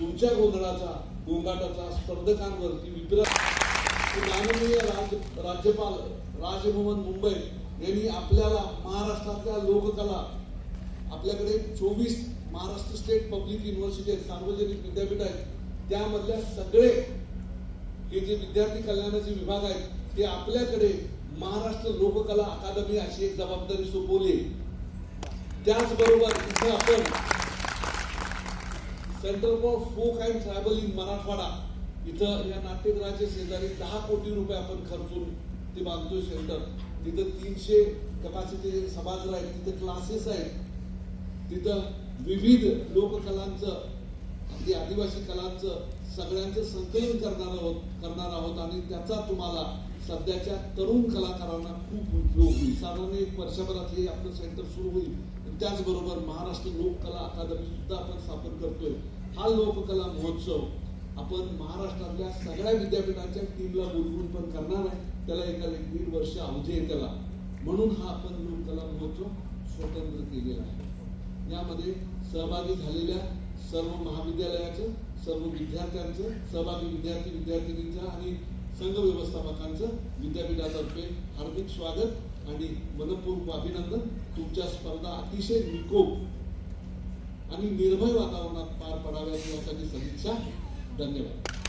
तुमच्या गोंगाटाचा स्पर्धकांवरती माननीय राज्यपाल राजभवन मुंबई यांनी आपल्याला महाराष्ट्रातल्या लोककला, आपल्याकडे 24 महाराष्ट्र स्टेट पब्लिक युनिव्हर्सिटी आहेत, सार्वजनिक विद्यापीठ आहेत, त्यामधल्या सगळे हे जे विद्यार्थी कल्याणाचे विभाग आहेत ते आपल्याकडे महाराष्ट्र लोककला अकादमी अशी एक जबाबदारी सोपवली। त्याचबरोबर इथे आपण centre for folk and tribal in Marathwada इथं या नाट्यगृहाच्या शेजारी 10 कोटी रुपये आपण खर्चून ते बांधतोय सेंटर। तिथं 300 कॅपॅसिटी सभागृह आहेत, तिथं क्लासेस आहेत, तिथं विविध लोककलांचं, अगदी आदिवासी कलांचं सगळ्यांचं संकलन करणार आहोत आणि त्याचा तुम्हाला सध्याच्या तरुण कलाकारांना खूप उपयोग होईल। साधारण 1 वर्षभरात हे आपलं सेंटर सुरू होईल। त्याचबरोबर महाराष्ट्र लोककला अकादमी सुद्धा आपण स्थापन करतोय। हा लोककला महोत्सव आपण महाराष्ट्रातल्या सगळ्या विद्यापीठांच्या टीमला बोलवून पण करणार आहे। त्याला एका 1.5 वर्ष अवधी आहे त्याला, म्हणून हा आपण लोककला महोत्सव स्वतंत्र केलेला आहे। यामध्ये सहभागी झालेल्या सर्व महाविद्यालयाचं, सर्व विद्यार्थ्यांचं, सहभागी विद्यार्थिनींचं आणि संघ व्यवस्थापकांचं विद्यापीठातर्फे हार्दिक स्वागत आणि मनपूर्वक अभिनंदन। तुमच्या स्पर्धा अतिशय निकोप आणि निर्भय वातावरणात पार पडाव्यात यासाठी सदिच्छा। धन्यवाद।